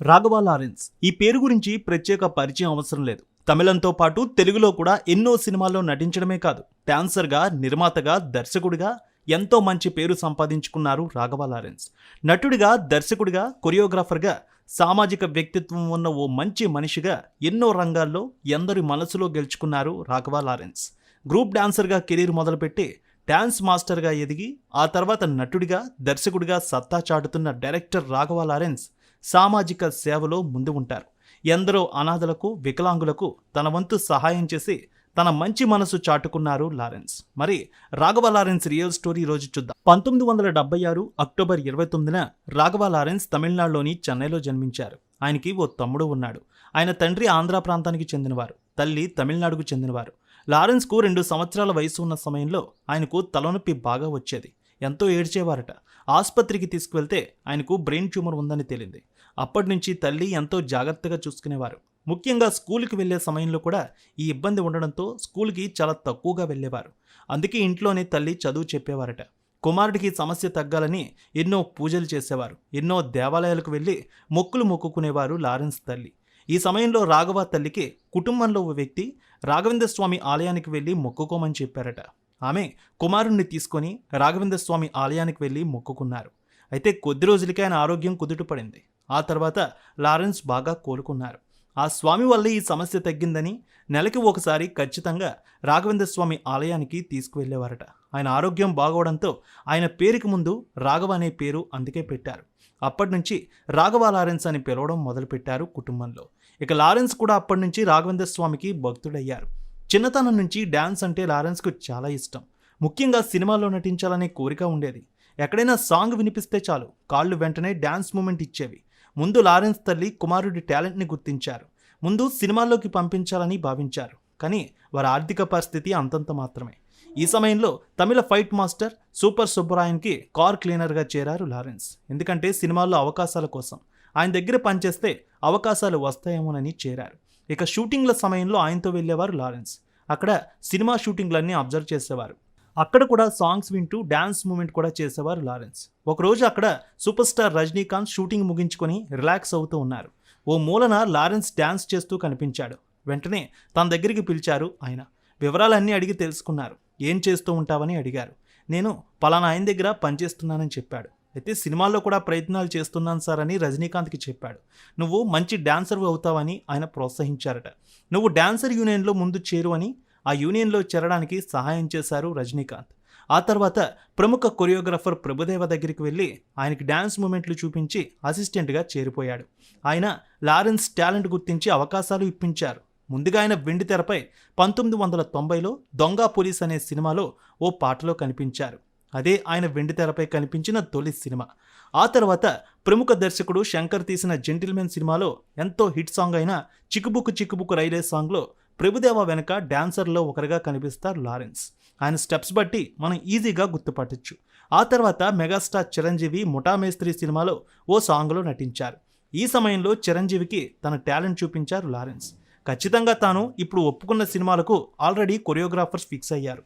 Raghava Lawrence ఈ పేరు గురించి ప్రత్యేక పరిచయం అవసరం లేదు. తమిళంతో పాటు తెలుగులో కూడా ఎన్నో సినిమాల్లో నటించడమే కాదు, డాన్సర్గా, నిర్మాతగా, దర్శకుడిగా ఎంతో మంచి పేరు సంపాదించుకున్నారు రాఘవ లారెన్స్. నటుడిగా, దర్శకుడిగా, కొరియోగ్రాఫర్గా, సామాజిక వ్యక్తిత్వం ఉన్న ఓ మంచి మనిషిగా ఎన్నో రంగాల్లో ఎందరి మనసులో గెలుచుకున్నారు రాఘవ లారెన్స్. గ్రూప్ డాన్సర్గా కెరీర్ మొదలుపెట్టి డాన్స్ మాస్టర్గా ఎదిగి ఆ తర్వాత నటుడిగా, దర్శకుడిగా సత్తా చాటుతున్న డైరెక్టర్ రాఘవ లారెన్స్ సామాజిక సేవలో ముందు ఉంటారు. ఎందరో అనాథలకు, వికలాంగులకు తన వంతు సహాయం చేసి తన మంచి మనసు చాటుకున్నారు లారెన్స్. మరి రాఘవ లారెన్స్ రియల్ స్టోరీ రోజు చూద్దాం. 1976 అక్టోబర్ 29న రాఘవ లారెన్స్ తమిళనాడులోని చెన్నైలో జన్మించారు. ఆయనకి ఓ తమ్ముడు ఉన్నాడు. ఆయన తండ్రి ఆంధ్ర ప్రాంతానికి చెందినవారు, తల్లి తమిళనాడుకు చెందినవారు. లారెన్స్కు 2 సంవత్సరాల వయసు ఉన్న సమయంలో ఆయనకు తలనొప్పి బాగా వచ్చేది. ఎంతో ఏడ్చేవారట. ఆసుపత్రికి తీసుకువెళ్తే ఆయనకు బ్రెయిన్ ట్యూమర్ ఉందని తేలింది. అప్పటి నుంచి తల్లి ఎంతో జాగ్రత్తగా చూసుకునేవారు. ముఖ్యంగా స్కూల్కి వెళ్లే సమయంలో కూడా ఈ ఇబ్బంది ఉండడంతో స్కూల్కి చాలా తక్కువగా వెళ్ళేవారు. అందుకే ఇంట్లోనే తల్లి చదువు చెప్పేవారట. కుమారుడికి సమస్య తగ్గాలని ఎన్నో పూజలు చేసేవారు. ఎన్నో దేవాలయాలకు వెళ్ళి మొక్కులు మొక్కుకునేవారు లారెన్స్ తల్లి. ఈ సమయంలో రాఘవ తల్లికి కుటుంబంలో ఓ వ్యక్తి రాఘవేంద్ర స్వామి ఆలయానికి వెళ్ళి మొక్కుకోమని చెప్పారట. ఆమె కుమారుణ్ణి తీసుకొని రాఘవేంద్ర స్వామి ఆలయానికి వెళ్ళి మొక్కుకున్నారు. అయితే కొద్ది రోజులకే ఆయన ఆరోగ్యం కుదుటపడింది. ఆ తర్వాత లారెన్స్ బాగా కోలుకున్నారు. ఆ స్వామి వల్ల ఈ సమస్య తగ్గిందని నెలకి ఒకసారి ఖచ్చితంగా రాఘవేంద్ర స్వామి ఆలయానికి తీసుకువెళ్ళేవారట. ఆయన ఆరోగ్యం బాగోవడంతో ఆయన పేరుకి ముందు రాఘవ అనే పేరు అందుకే పెట్టారు. అప్పటి నుంచి రాఘవ లారెన్స్ అని పిలవడం మొదలుపెట్టారు కుటుంబంలో. ఇక లారెన్స్ కూడా అప్పటి నుంచి రాఘవేంద్ర స్వామికి భక్తుడయ్యారు. చిన్నతనం నుంచి డ్యాన్స్ అంటే లారెన్స్కు చాలా ఇష్టం. ముఖ్యంగా సినిమాల్లో నటించాలనే కోరిక ఉండేది. ఎక్కడైనా సాంగ్ వినిపిస్తే చాలు కాళ్ళు వెంటనే డ్యాన్స్ మూమెంట్ ఇచ్చేవి. ముందు లారెన్స్ తల్లి కుమారుడి టాలెంట్ని గుర్తించారు. ముందు సినిమాల్లోకి పంపించాలని భావించారు. కానీ వారి ఆర్థిక పరిస్థితి అంతంత మాత్రమే. ఈ సమయంలో తమిళ ఫైట్ మాస్టర్ సూపర్ సుబ్బరాయన్కి కార్ క్లీనర్గా చేరారు లారెన్స్. ఎందుకంటే సినిమాల్లో అవకాశాల కోసం ఆయన దగ్గర పనిచేస్తే అవకాశాలు వస్తాయేమోనని చేరారు. ఇక షూటింగ్ల సమయంలో ఆయనతో వెళ్ళేవారు లారెన్స్. అక్కడ సినిమా షూటింగ్లన్నీ అబ్జర్వ్ చేసేవారు. అక్కడ కూడా సాంగ్స్ వింటూ డ్యాన్స్ మూమెంట్ కూడా చేసేవారు లారెన్స్. ఒకరోజు అక్కడ సూపర్ స్టార్ రజనీకాంత్ షూటింగ్ ముగించుకొని రిలాక్స్ అవుతూ ఉన్నారు. ఓ మూలన లారెన్స్ డ్యాన్స్ చేస్తూ కనిపించాడు. వెంటనే తన దగ్గరికి పిలిచారు ఆయన. వివరాలన్నీ అడిగి తెలుసుకున్నారు. ఏం చేస్తూ ఉంటావని అడిగారు. నేను పలానా ఆయన దగ్గర పనిచేస్తున్నానని చెప్పాడు. అయితే సినిమాల్లో కూడా ప్రయత్నాలు చేస్తున్నాను సార్ అని రజనీకాంత్కి చెప్పాడు. నువ్వు మంచి డాన్సర్ అవుతావని ఆయన ప్రోత్సహించారట. నువ్వు డాన్సర్ యూనియన్లో ముందు చేరు అని ఆ యూనియన్లో చేరడానికి సహాయం చేశారు రజనీకాంత్. ఆ తర్వాత ప్రముఖ కొరియోగ్రాఫర్ ప్రభుదేవ దగ్గరికి వెళ్ళి ఆయనకి డ్యాన్స్ మూమెంట్లు చూపించి అసిస్టెంట్గా చేరిపోయాడు. ఆయన లారెన్స్ టాలెంట్ గుర్తించి అవకాశాలు ఇప్పించారు. ముందుగా ఆయన వెండి తెరపై 1990లో దొంగ పోలీస్ అనే సినిమాలో ఓ పాటలో కనిపించారు. అదే ఆయన వెండి తెరపై కనిపించిన తొలి సినిమా. ఆ తర్వాత ప్రముఖ దర్శకుడు శంకర్ తీసిన జెంటిల్మెన్ సినిమాలో ఎంతో హిట్ సాంగ్ అయిన చిక్కుబుక్కు చిక్కుబుక్కు రైలే సాంగ్లో ప్రభుదేవ వెనక డాన్సర్లో ఒకరిగా కనిపిస్తారు లారెన్స్. ఆయన స్టెప్స్ బట్టి మనం ఈజీగా గుర్తుపట్టచ్చు. ఆ తర్వాత మెగాస్టార్ చిరంజీవి ముఠామేస్త్రి సినిమాలో ఓ సాంగ్లో నటించారు. ఈ సమయంలో చిరంజీవికి తన టాలెంట్ చూపించారు లారెన్స్. ఖచ్చితంగా తాను ఇప్పుడు ఒప్పుకున్న సినిమాలకు ఆల్రెడీ కొరియోగ్రాఫర్స్ ఫిక్స్ అయ్యారు.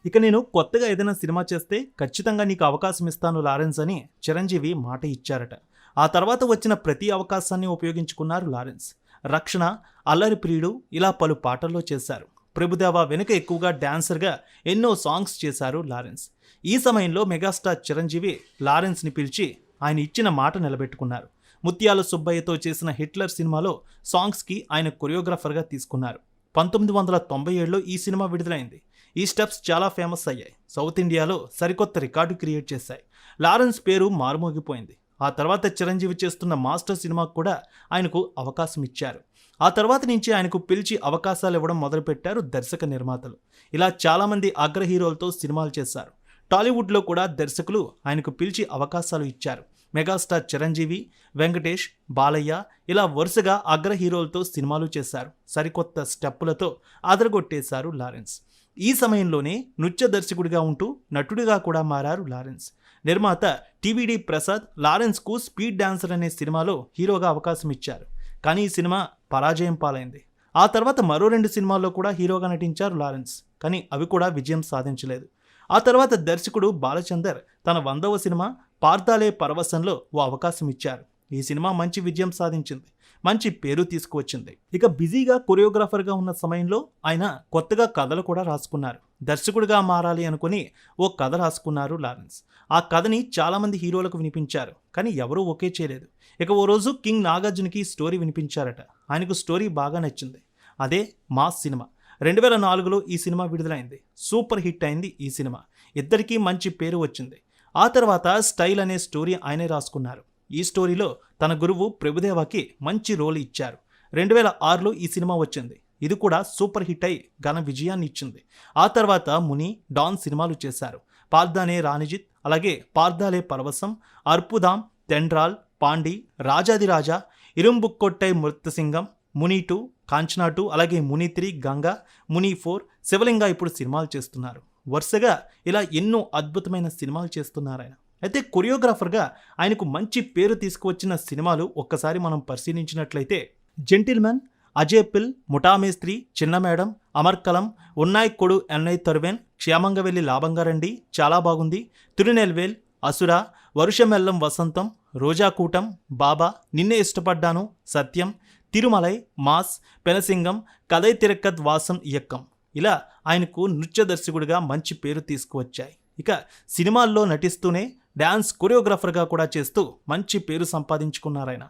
ఇక నేను కొత్తగా ఏదైనా సినిమా చేస్తే ఖచ్చితంగా నీకు అవకాశం ఇస్తాను లారెన్స్ అని చిరంజీవి మాట ఇచ్చారట. ఆ తర్వాత వచ్చిన ప్రతి అవకాశాన్ని ఉపయోగించుకున్నారు లారెన్స్. రక్షణ, అల్లరి ప్రియుడు ఇలా పలు పాటల్లో చేశారు. ప్రభుదేవ వెనుక ఎక్కువగా డాన్సర్గా ఎన్నో సాంగ్స్ చేశారు లారెన్స్. ఈ సమయంలో మెగాస్టార్ చిరంజీవి లారెన్స్ని పిలిచి ఆయన ఇచ్చిన మాట నిలబెట్టుకున్నారు. ముత్యాల సుబ్బయ్యతో చేసిన హిట్లర్ సినిమాలో సాంగ్స్కి ఆయన కొరియోగ్రాఫర్గా తీసుకున్నారు. 1997లో ఈ సినిమా విడుదలైంది. ఈ స్టెప్స్ చాలా ఫేమస్ అయ్యాయి. సౌత్ ఇండియాలో సరికొత్త రికార్డు క్రియేట్ చేశాయి. లారెన్స్ పేరు మారుమోగిపోయింది. ఆ తర్వాత చిరంజీవి చేస్తున్న మాస్టర్ సినిమాకు కూడా ఆయనకు అవకాశం ఇచ్చారు. ఆ తర్వాత నుంచి ఆయనకు పిలిచి అవకాశాలు ఇవ్వడం మొదలుపెట్టారు దర్శక నిర్మాతలు. ఇలా చాలామంది అగ్ర హీరోలతో సినిమాలు చేశారు. టాలీవుడ్లో కూడా దర్శకులు ఆయనకు పిలిచి అవకాశాలు ఇచ్చారు. మెగాస్టార్ చిరంజీవి, వెంకటేష్, బాలయ్య ఇలా వరుసగా అగ్ర హీరోలతో సినిమాలు చేశారు. సరికొత్త స్టెప్పులతో అదరగొట్టేశారు లారెన్స్. ఈ సమయంలోనే నృత్య దర్శకుడిగా ఉంటూ నటుడిగా కూడా మారారు లారెన్స్. నిర్మాత టీవీడీ ప్రసాద్ లారెన్స్కు స్పీడ్ డాన్సర్ అనే సినిమాలో హీరోగా అవకాశం ఇచ్చారు. కానీ ఈ సినిమా పరాజయం పాలైంది. ఆ తర్వాత మరో 2 సినిమాల్లో కూడా హీరోగా నటించారు లారెన్స్. కానీ అవి కూడా విజయం సాధించలేదు. ఆ తర్వాత దర్శకుడు బాలచందర్ తన 100వ సినిమా పార్థాలే పరవశంలో ఓ అవకాశం ఇచ్చారు. ఈ సినిమా మంచి విజయం సాధించింది, మంచి పేరు తీసుకువచ్చింది. ఇక బిజీగా కొరియోగ్రాఫర్గా ఉన్న సమయంలో ఆయన కొత్తగా కథలు కూడా రాసుకున్నారు. దర్శకుడిగా మారాలి అనుకుని ఓ కథ రాసుకున్నారు లారెన్స్. ఆ కథని చాలామంది హీరోలకు వినిపించారు, కానీ ఎవరూ ఓకే చేయలేదు. ఇక ఓ రోజు కింగ్ నాగార్జునకి స్టోరీ వినిపించారట. ఆయనకు స్టోరీ బాగా నచ్చింది. అదే మాస్ సినిమా. 2004లో ఈ సినిమా విడుదలైంది. సూపర్ హిట్ అయింది ఈ సినిమా. ఇద్దరికీ మంచి పేరు వచ్చింది. ఆ తర్వాత స్టైల్ అనే స్టోరీ ఆయనే రాసుకున్నారు. ఈ స్టోరీలో తన గురువు ప్రభుదేవాకి మంచి రోల్ ఇచ్చారు. 2006లో ఈ సినిమా వచ్చింది. ఇది కూడా సూపర్ హిట్ అయి ఘన విజయాన్ని ఇచ్చింది. ఆ తర్వాత ముని, డాన్ సినిమాలు చేశారు. పార్దానే రాణిజిత్, అలాగే పార్దాలే పరవశం, అర్పుదాం, తెండ్రాల్, పాండి, రాజాదిరాజా, ఇరుంబుక్కొట్టై మృత్యసింగం, ముని 2, కాంచనా 2, అలాగే ముని 3, గంగా, ముని 4, శివలింగ ఇప్పుడు సినిమాలు చేస్తున్నారు. వరుసగా ఇలా ఎన్నో అద్భుతమైన సినిమాలు చేస్తున్నారు ఆయన. అయితే కొరియోగ్రాఫర్గా ఆయనకు మంచి పేరు తీసుకువచ్చిన సినిమాలు ఒక్కసారి మనం పరిశీలించినట్లయితే జెంటిల్మెన్, అజయ్ పిల్, ముఠామేస్త్రి, చిన్న మేడం, అమర్కలం, ఉన్నాయ్ కొడు ఎన్నై తరువేన్, క్షేమంగా వెళ్ళి లాభంగా రండి, చాలా బాగుంది, తిరునెల్వేల్, అసుర, వరుషమెల్లం వసంతం, రోజాకూటం, బాబా, నిన్నే ఇష్టపడ్డాను, సత్యం, తిరుమలై, మాస్, పెనసింగం, కథై తిరక్కత్ వాసం ఇయక్కం ఇలా ఆయనకు నృత్య దర్శకుడిగా మంచి పేరు తీసుకువచ్చాయి. ఇక సినిమాల్లో నటిస్తూనే డ్యాన్స్ కొరియోగ్రాఫర్గా కూడా చేస్తూ మంచి పేరు సంపాదించుకున్నారాయన.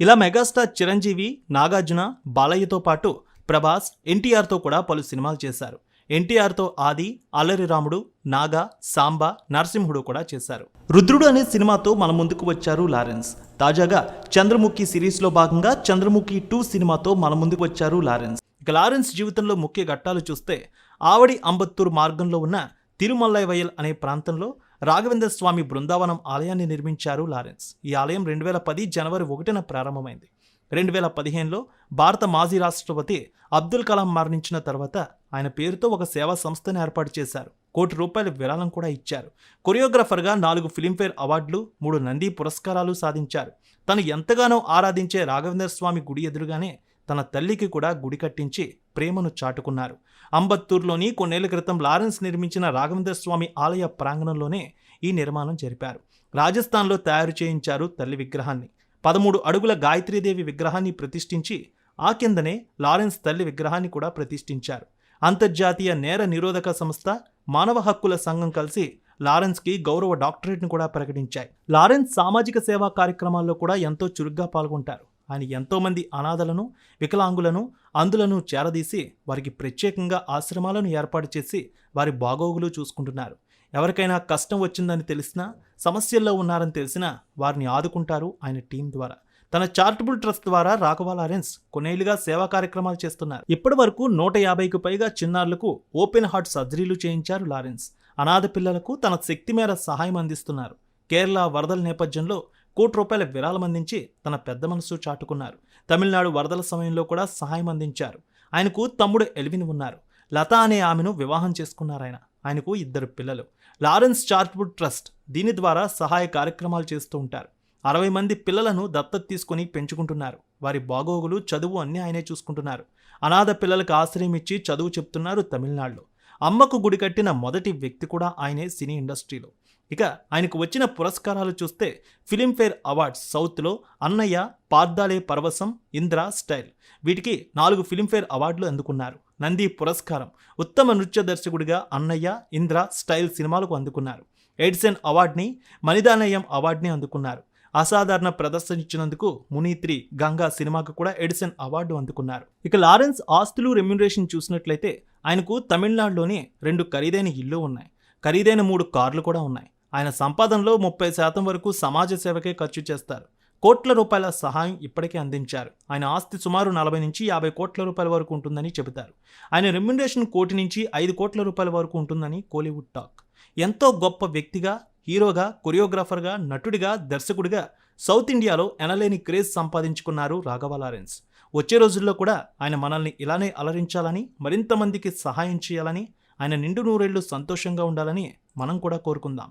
ఇలా మెగాస్టార్ చిరంజీవి, నాగార్జున, బాలయ్యతో పాటు ప్రభాస్, ఎన్టీఆర్తో కూడా పలు సినిమాలు చేశారు. ఎన్టీఆర్తో ఆది, అల్లరి రాముడు, నాగా, సాంబా, నరసింహుడు కూడా చేశారు. రుద్రుడు అనే సినిమాతో మన ముందుకు వచ్చారు లారెన్స్. తాజాగా చంద్రముఖి సిరీస్లో భాగంగా చంద్రముఖి 2 సినిమాతో మన ముందుకు వచ్చారు లారెన్స్. ఇక లారెన్స్ జీవితంలో ముఖ్య ఘట్టాలు చూస్తే ఆవడి అంబత్తూరు మార్గంలో ఉన్న తిరుమల్లై వయల్ అనే ప్రాంతంలో రాఘవేంద్ర స్వామి బృందావనం ఆలయాన్ని నిర్మించారు లారెన్స్. ఈ ఆలయం 2010 జనవరి 1న ప్రారంభమైంది. 2015లో భారత మాజీ రాష్ట్రపతి అబ్దుల్ కలాం మరణించిన తర్వాత ఆయన పేరుతో ఒక సేవా సంస్థను ఏర్పాటు చేశారు. ₹1 విరాళం కూడా ఇచ్చారు. కొరియోగ్రాఫర్గా 4 ఫిలింఫేర్ అవార్డులు, 3 నంది పురస్కారాలు సాధించారు. తను ఎంతగానో ఆరాధించే రాఘవేంద్ర స్వామి గుడి ఎదురుగానే తన తల్లికి కూడా గుడి కట్టించి ప్రేమను చాటుకున్నారు. అంబత్తూరులోని కొన్నేళ్ల క్రితం లారెన్స్ నిర్మించిన రాఘవేంద్ర స్వామి ఆలయ ప్రాంగణంలోనే ఈ నిర్మాణం జరిపారు. రాజస్థాన్లో తయారు చేయించారు తల్లి విగ్రహాన్ని. 13 అడుగుల గాయత్రీదేవి విగ్రహాన్ని ప్రతిష్ఠించి ఆ కిందనే లారెన్స్ తల్లి విగ్రహాన్ని కూడా ప్రతిష్ఠించారు. అంతర్జాతీయ నేర నిరోధక సంస్థ, మానవ హక్కుల సంఘం కలిసి లారెన్స్కి గౌరవ డాక్టరేట్ను కూడా ప్రకటించాయి. లారెన్స్ సామాజిక సేవా కార్యక్రమాల్లో కూడా ఎంతో చురుగ్గా పాల్గొంటారు. ఆయన ఎంతోమంది అనాథలను, వికలాంగులను, అందులను చేరదీసి వారికి ప్రత్యేకంగా ఆశ్రమాలను ఏర్పాటు చేసి వారి బాగోగులు చూసుకుంటున్నారు. ఎవరికైనా కష్టం వచ్చిందని తెలిసినా, సమస్యల్లో ఉన్నారని తెలిసినా వారిని ఆదుకుంటారు ఆయన టీం ద్వారా. తన చారిటబుల్ ట్రస్ట్ ద్వారా రాఘవ లారెన్స్ కొన్నేళ్లుగా సేవా కార్యక్రమాలు చేస్తున్నారు. ఇప్పటి వరకు 150కు పైగా చిన్నారులకు ఓపెన్ హార్ట్ సర్జరీలు చేయించారు లారెన్స్. అనాథ పిల్లలకు తన శక్తి మేర సహాయం అందిస్తున్నారు. కేరళ వరదల నేపథ్యంలో ₹1 విరాళం అందించి తన పెద్ద మనసు చాటుకున్నారు. తమిళనాడు వరదల సమయంలో కూడా సహాయం అందించారు. ఆయనకు తమ్ముడు ఎల్విన్ ఉన్నారు. లత అనే ఆమెను వివాహం చేసుకున్నారాయన. ఆయనకు 2 పిల్లలు. లారెన్స్ చారిటబుల్ ట్రస్ట్ దీని ద్వారా సహాయ కార్యక్రమాలు చేస్తూ ఉంటారు. 60 మంది పిల్లలను దత్తత తీసుకుని పెంచుకుంటున్నారు. వారి బాగోగులు, చదువు అన్నీ ఆయనే చూసుకుంటున్నారు. అనాథ పిల్లలకు ఆశ్రయం ఇచ్చి చదువు చెప్తున్నారు తమిళనాడులో. అమ్మకు గుడి కట్టిన మొదటి వ్యక్తి కూడా ఆయనే సినీ ఇండస్ట్రీలో. ఇక ఆయనకు వచ్చిన పురస్కారాలు చూస్తే ఫిలింఫేర్ అవార్డ్స్ సౌత్లో అన్నయ్య, పార్దాలే పరవశం, ఇంద్ర, స్టైల్ వీటికి 4 ఫిలింఫేర్ అవార్డులు అందుకున్నారు. నంది పురస్కారం ఉత్తమ నృత్య దర్శకుడిగా అన్నయ్య, ఇంద్ర, స్టైల్ సినిమాలకు అందుకున్నారు. ఎడిసన్ అవార్డుని, మనిదానయం అవార్డుని అందుకున్నారు. అసాధారణ ప్రదర్శన ఇచ్చినందుకు ముని 3, గంగా సినిమాకు కూడా ఎడిసన్ అవార్డు అందుకున్నారు. ఇక లారెన్స్ ఆస్తులు, రెమ్యునరేషన్ చూసినట్లయితే ఆయనకు తమిళనాడులోని 2 ఖరీదైన ఇళ్ళు ఉన్నాయి. ఖరీదైన 3 కార్లు కూడా ఉన్నాయి. ఆయన సంపాదనలో 30% వరకు సమాజ సేవకే ఖర్చు చేస్తారు. ₹1 సహాయం ఇప్పటికే అందించారు. ఆయన ఆస్తి సుమారు 40 నుంచి 50 కోట్ల రూపాయల వరకు ఉంటుందని చెబుతారు. ఆయన రెమ్యునరేషన్ ₹1 నుంచి ₹5 కోట్ల వరకు ఉంటుందని కోలీవుడ్ టాక్. ఎంతో గొప్ప వ్యక్తిగా, హీరోగా, కొరియోగ్రాఫర్గా, నటుడిగా, దర్శకుడిగా సౌత్ ఇండియాలో ఎనలేని క్రేజ్ సంపాదించుకున్నారు రాఘవ లారెన్స్. వచ్చే రోజుల్లో కూడా ఆయన మనల్ని ఇలానే అలరించాలని, మరింత మందికి సహాయం చేయాలని, ఆయన నిండు నూరేళ్లు సంతోషంగా ఉండాలని మనం కూడా కోరుకుందాం.